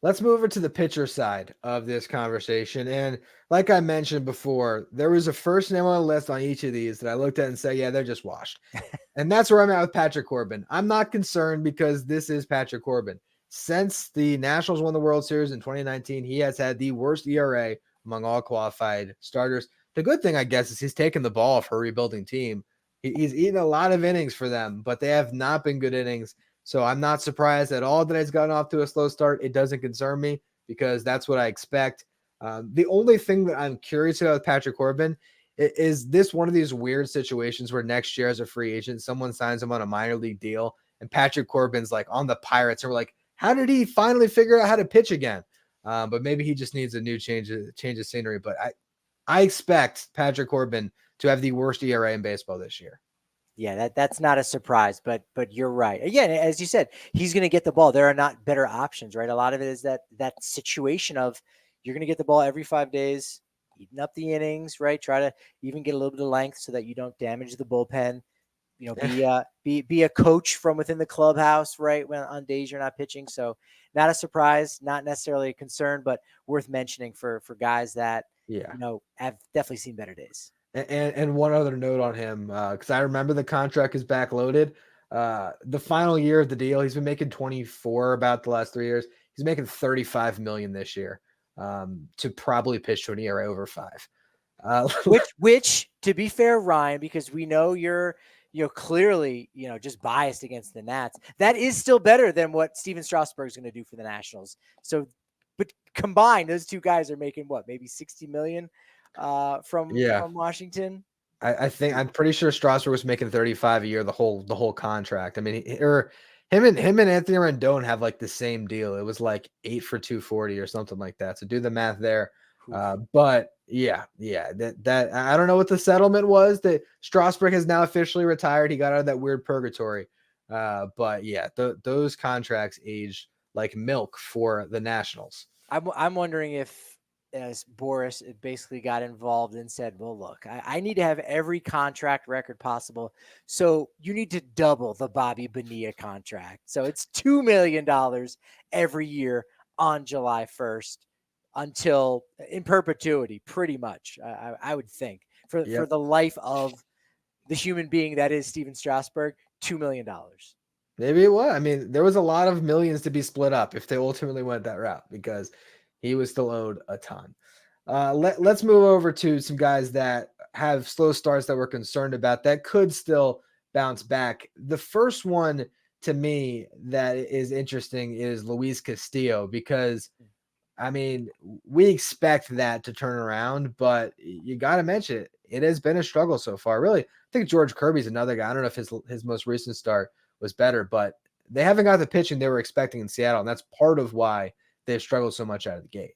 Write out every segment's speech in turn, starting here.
Let's move over to the pitcher side of this conversation. And like I mentioned before, there was a first name on the list on each of these that I looked at and said, yeah, they're just washed. And that's where I'm at with Patrick Corbin. I'm not concerned because this is Patrick Corbin. Since the Nationals won the World Series in 2019, he has had the worst ERA among all qualified starters. The good thing, I guess, is he's taken the ball for a rebuilding team. He's eaten a lot of innings for them, but they have not been good innings. So I'm not surprised at all that he's gotten off to a slow start. It doesn't concern me because that's what I expect. The only thing that I'm curious about with Patrick Corbin is this one of these weird situations where next year as a free agent, someone signs him on a minor league deal and Patrick Corbin's like on the Pirates and we're like, how did he finally figure out how to pitch again? But maybe he just needs a new change of scenery. But I expect Patrick Corbin to have the worst ERA in baseball this year. Yeah, that's not a surprise, but you're right. Again, as you said, he's going to get the ball. There are not better options, right? A lot of it is that situation of you're going to get the ball every 5 days, eating up the innings, right? Try to even get a little bit of length so that you don't damage the bullpen. You know, be a coach from within the clubhouse, right? When on days you're not pitching, so not a surprise, not necessarily a concern, but worth mentioning for guys that have definitely seen better days. And one other note on him, because I remember the contract is backloaded. The final year of the deal, he's been making 24 about the last 3 years. He's making 35 million this year to probably pitch to an ERA over 5. Which, to be fair, Ryan, because we know you're clearly just biased against the Nats. That is still better than what Steven Strasburg is going to do for the Nationals. So, but combined, those two guys are making what, maybe 60 million. From Washington. I think I'm pretty sure Strasburg was making 35 a year the whole contract. I mean, him and Anthony Rendon have like the same deal. It was like 8 for 240 or something like that. So do the math there. But that I don't know what the settlement was. That Strasburg has now officially retired. He got out of that weird purgatory. But yeah, those contracts aged like milk for the Nationals. I'm wondering if as Boris basically got involved and said, well, look, I need to have every contract record possible. So you need to double the Bobby Bonilla contract. So it's $2 million every year on July 1st until in perpetuity, pretty much, I would think, for the life of the human being that is Steven Strasburg, $2 million. Maybe it was. I mean, there was a lot of millions to be split up if they ultimately went that route because he was still owed a ton. Let's move over to some guys that have slow starts that we're concerned about that could still bounce back. The first one to me that is interesting is Luis Castillo because, I mean, we expect that to turn around, but you got to mention it. It has been a struggle so far. Really, I think George Kirby's another guy. I don't know if his most recent start was better, but they haven't got the pitching they were expecting in Seattle, and that's part of why they've struggled so much out of the gate.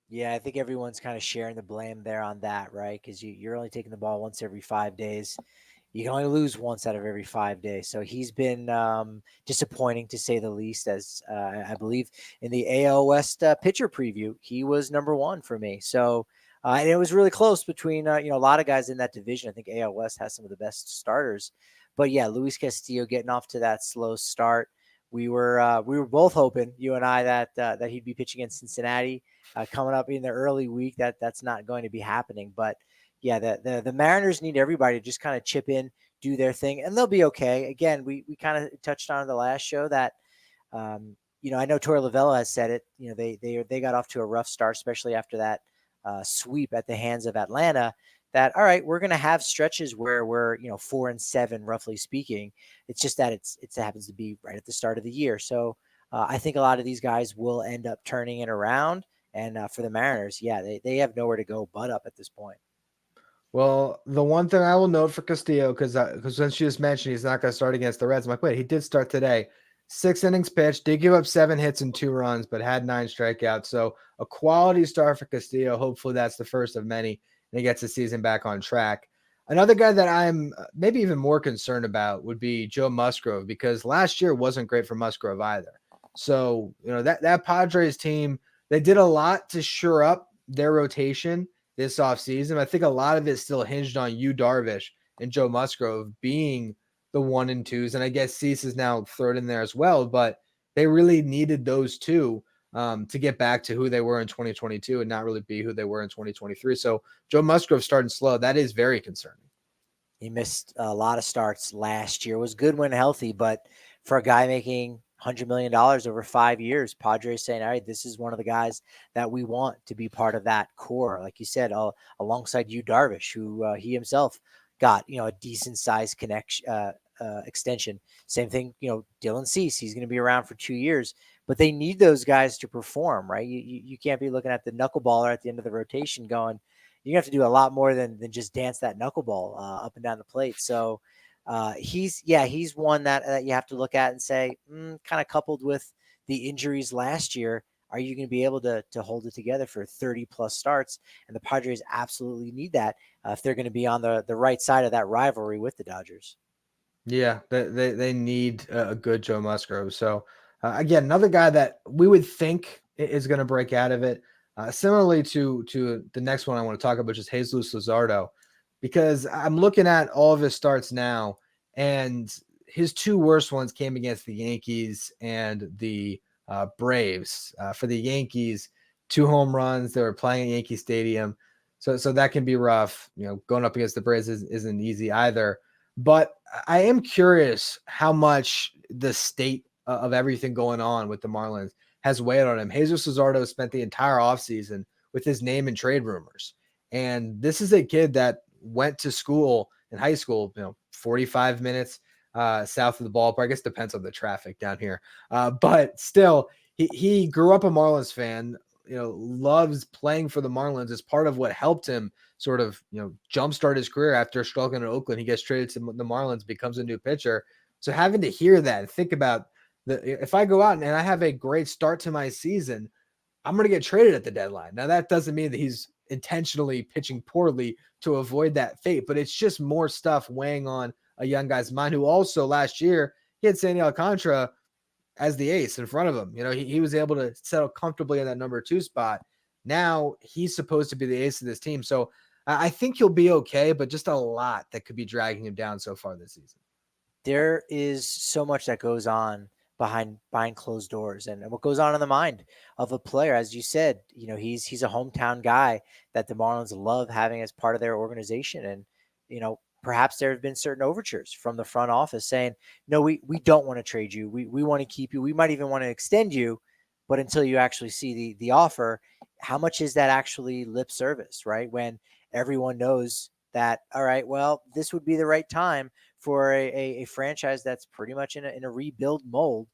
Yeah, I think everyone's kind of sharing the blame there on that, right? Because you're only taking the ball once every 5 days. You can only lose once out of every 5 days. So he's been disappointing to say the least. As I believe in the AL West pitcher preview, he was number one for me. So and it was really close between a lot of guys in that division. I think AL West has some of the best starters. But yeah, Luis Castillo getting off to that slow start. We were both hoping, you and I, that he'd be pitching in Cincinnati coming up in the early week. That's not going to be happening. But yeah, the Mariners need everybody to just kind of chip in, do their thing, and they'll be okay. Again, we kind of touched on in the last show that I know Torey Lovullo has said it. They got off to a rough start, especially after that sweep at the hands of Atlanta. That, all right, we're going to have stretches where we're 4-7, roughly speaking. It's just that it happens to be right at the start of the year. So I think a lot of these guys will end up turning it around. And for the Mariners, yeah, they have nowhere to go but up at this point. Well, the one thing I will note for Castillo, because since you just mentioned he's not going to start against the Reds, I'm like, wait, he did start today. 6 innings pitched, did give up 7 hits and 2 runs, but had 9 strikeouts. So a quality start for Castillo. Hopefully that's the first of many. And he gets the season back on track. Another guy that I'm maybe even more concerned about would be Joe Musgrove, because last year wasn't great for Musgrove either. So, that Padres team, they did a lot to shore up their rotation this offseason. I think a lot of it still hinged on Yu Darvish and Joe Musgrove being the 1 and 2s. And I guess Cease is now thrown in there as well, but they really needed those two. to get back to who they were in 2022 and not really be who they were in 2023. So Joe Musgrove starting slow. That is very concerning. He missed a lot of starts last year. Was good when healthy, but for a guy making $100 million over 5 years, Padres saying, all right, this is one of the guys that we want to be part of that core. Like you said, alongside Yu Darvish, who he himself got, a decent sized connection, extension. Same thing, Dylan Cease, he's going to be around for 2 years, but they need those guys to perform, right? You can't be looking at the knuckleballer at the end of the rotation going, you have to do a lot more than just dance that knuckleball up and down the plate. So he's one that you have to look at and say, kind of coupled with the injuries last year, are you going to be able to hold it together for 30 plus starts? And the Padres absolutely need that if they're going to be on the right side of that rivalry with the Dodgers. Yeah, they need a good Joe Musgrove. So again, another guy that we would think is going to break out of it. Similarly to the next one I want to talk about, which is Jesus Luzardo, because I'm looking at all of his starts now, and his two worst ones came against the Yankees and the Braves. For the Yankees, 2 home runs. They were playing at Yankee Stadium, so that can be rough. Going up against the Braves isn't easy either. But I am curious how much the state of everything going on with the Marlins has weighed on him. Jesus Luzardo spent the entire offseason with his name in trade rumors. And this is a kid that went to school in high school, 45 minutes south of the ballpark. I guess depends on the traffic down here. But still, he grew up a Marlins fan, loves playing for the Marlins as part of what helped him sort of, jumpstart his career after struggling in Oakland. He gets traded to the Marlins, becomes a new pitcher. So having to hear that and think about if I go out and I have a great start to my season, I'm going to get traded at the deadline. Now, that doesn't mean that he's intentionally pitching poorly to avoid that fate, but it's just more stuff weighing on a young guy's mind who also last year he had Sandy Alcantara as the ace in front of him. He was able to settle comfortably in that number 2 spot. Now he's supposed to be the ace of this team. So I think he'll be okay, but just a lot that could be dragging him down so far this season. There is so much that goes on behind closed doors and what goes on in the mind of a player. As you said, he's a hometown guy that the Marlins love having as part of their organization. And, perhaps there have been certain overtures from the front office saying, no, we don't want to trade you. We want to keep you. We might even want to extend you. But until you actually see the offer, how much is that actually lip service, right? When everyone knows that, all right, well, this would be the right time for a franchise that's pretty much in a rebuild mode,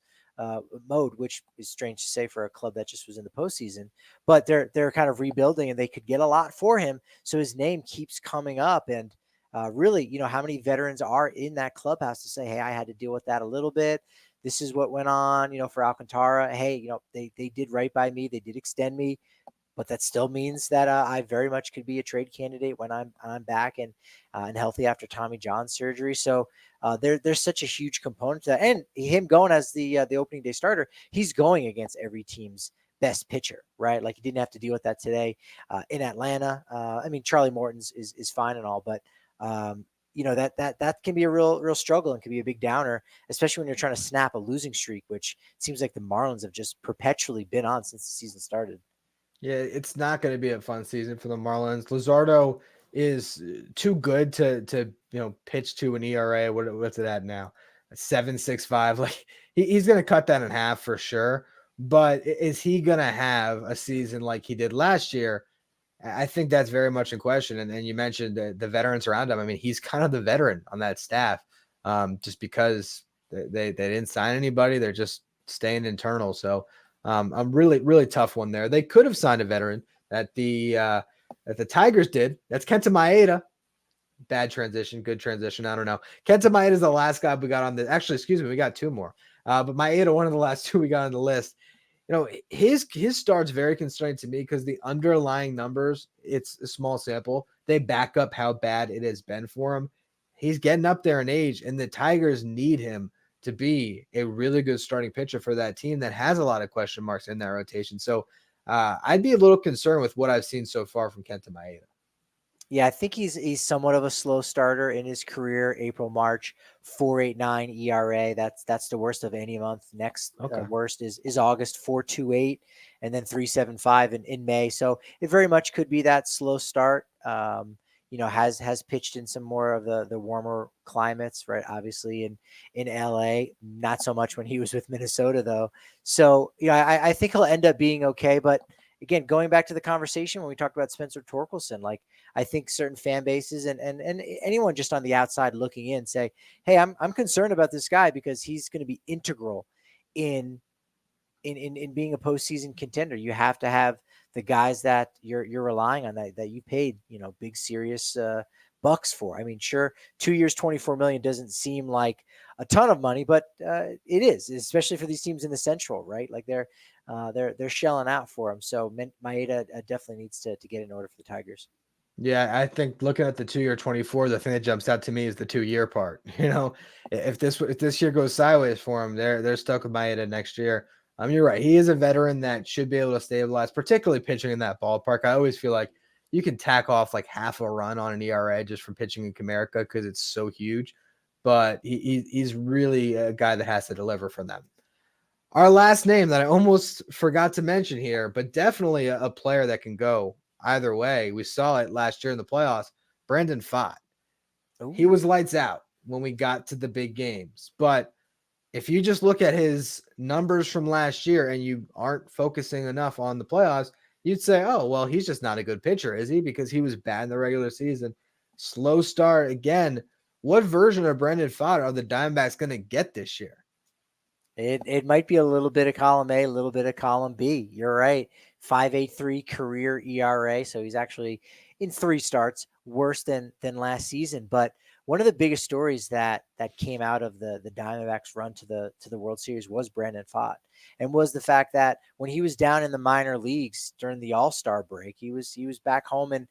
which is strange to say for a club that just was in the postseason. But they're kind of rebuilding, and they could get a lot for him. So his name keeps coming up, and really, how many veterans are in that clubhouse to say, hey, I had to deal with that a little bit. This is what went on, for Alcantara. Hey, they did right by me. They did extend me. But that still means that I very much could be a trade candidate when I'm back and healthy after Tommy John surgery. So there's such a huge component to that, and him going as the opening day starter, he's going against every team's best pitcher, right? Like he didn't have to deal with that today in Atlanta. I mean, Charlie Morton's is fine and all, but that can be a real struggle and can be a big downer, especially when you're trying to snap a losing streak, which seems like the Marlins have just perpetually been on since the season started. Yeah, it's not going to be a fun season for the Marlins. Luzardo is too good to pitch to an ERA. What's it at now? 7.65. Like he's going to cut that in half for sure. But is he going to have a season like he did last year? I think that's very much in question. And you mentioned the veterans around him. I mean, he's kind of the veteran on that staff, just because they didn't sign anybody. They're just staying internal. So a really tough one there. They could have signed a veteran that the Tigers did. That's Kenta Maeda. Bad transition, good transition. I don't know. Kenta Maeda is the last guy we got on the. Actually, excuse me, we got 2 more. But Maeda, one of the last 2 we got on the list. His start's very concerning to me because the underlying numbers, it's a small sample. They back up how bad it has been for him. He's getting up there in age, and the Tigers need him to be a really good starting pitcher for that team that has a lot of question marks in that rotation. So I'd be a little concerned with what I've seen so far from Kenta Maeda. Yeah, I think he's somewhat of a slow starter in his career. April, March, 4.89 ERA. That's the worst of any month. Next Okay. worst is August, 4.28, and then 3.75 in May. So it very much could be that slow start. Has pitched in some more of the warmer climates, right? Obviously in LA, not so much when he was with Minnesota though. So I think he'll end up being okay. But again, going back to the conversation when we talked about Spencer Torkelson, like I think certain fan bases and anyone just on the outside looking in say, hey, I'm concerned about this guy because he's going to be integral in in being a postseason contender. You have to have the guys that you're relying on that you paid, big serious bucks for. I mean, sure, 2 years, 24 million doesn't seem like a ton of money, but it is, especially for these teams in the Central, right? Like they're shelling out for him. So Maeda definitely needs to get in order for the Tigers. Yeah, I think looking at the 2-year 24, the thing that jumps out to me is the 2-year part. If this year goes sideways for him, they're stuck with Maeda next year. You're right. He is a veteran that should be able to stabilize, particularly pitching in that ballpark. I always feel like you can tack off like half a run on an ERA just from pitching in Comerica because it's so huge. But he's really a guy that has to deliver for them. Our last name that I almost forgot to mention here, but definitely a player that can go either way. We saw it last year in the playoffs. Brandon Pfaadt. He Ooh. was lights out when we got to the big games. But if you just look at his numbers from last year and you aren't focusing enough on the playoffs, you'd say, oh, well, he's just not a good pitcher, is he? Because he was bad in the regular season. Slow start again. What version of Brandon Pfaadt are the Diamondbacks going to get this year? It might be a little bit of column A, a little bit of column B. You're right. 5.83 career ERA. So he's actually in 3 starts, worse than last season. But one of the biggest stories that came out of the Diamondbacks run to the World Series was Brandon Pfaadt, and was the fact that when he was down in the minor leagues during the All-Star break, he was back home in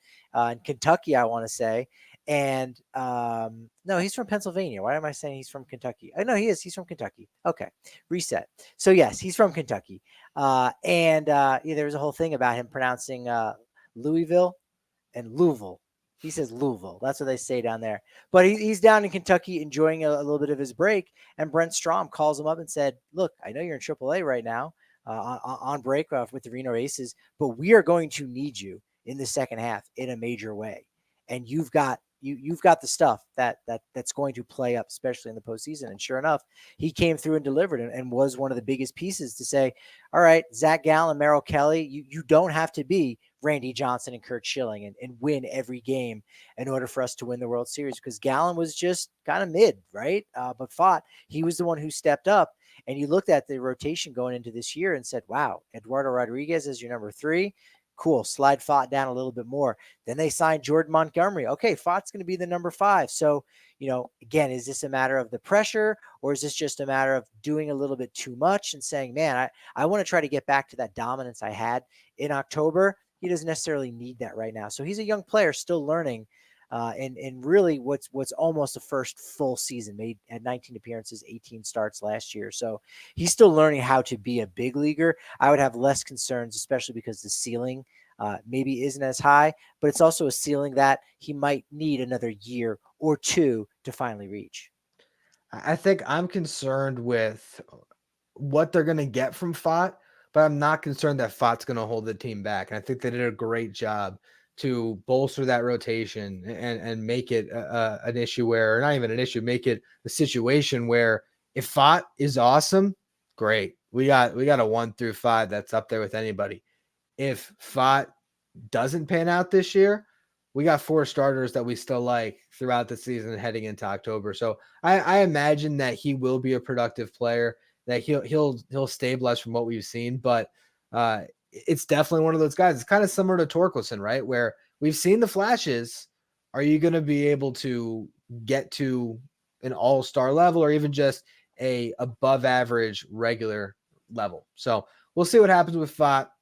Kentucky, I want to say. And no, he's from Pennsylvania. Why am I saying he's from Kentucky? I know he is. He's from Kentucky. Okay, reset. So yes, he's from Kentucky. And there was a whole thing about him pronouncing Louisville and Louisville. He says Louisville. That's what they say down there. But he's down in Kentucky enjoying a little bit of his break. And Brent Strom calls him up and said, look, I know you're in AAA right now on break with the Reno Aces, but we are going to need you in the second half in a major way. And you've got the stuff that's going to play up, especially in the postseason. And sure enough, he came through and delivered and was one of the biggest pieces to say, all right, Zach Gallen, Merrill Kelly, you don't have to be Randy Johnson and Kurt Schilling and win every game in order for us to win the World Series, because Gallen was just kind of mid, right? But he was the one who stepped up. And you looked at the rotation going into this year and said, wow, Eduardo Rodriguez is your number 3. Cool. Slide Pfaadt down a little bit more. Then they signed Jordan Montgomery. Okay, Pfaadt's going to be the number 5. So, again, is this a matter of the pressure, or is this just a matter of doing a little bit too much and saying, man, I want to try to get back to that dominance I had in October? He doesn't necessarily need that right now. So he's a young player still learning. And really what's almost a first full season, made at 19 appearances, 18 starts last year. So he's still learning how to be a big leaguer. I would have less concerns, especially because the ceiling maybe isn't as high, but it's also a ceiling that he might need another year or two to finally reach. I think I'm concerned with what they're going to get from Fott, but I'm not concerned that Fott's going to hold the team back. And I think they did a great job to bolster that rotation and make it an issue where, or not even an issue, make it a situation where if Fott is awesome, great. We got a 1 through 5 that's up there with anybody. If Fott doesn't pan out this year, we got 4 starters that we still like throughout the season heading into October. So I imagine that he will be a productive player, that he'll stabilize from what we've seen. But it's definitely one of those guys. It's kind of similar to Torkelson, right? Where we've seen the flashes. Are you going to be able to get to an all-star level or even just a above average regular level? So we'll see what happens with Fott.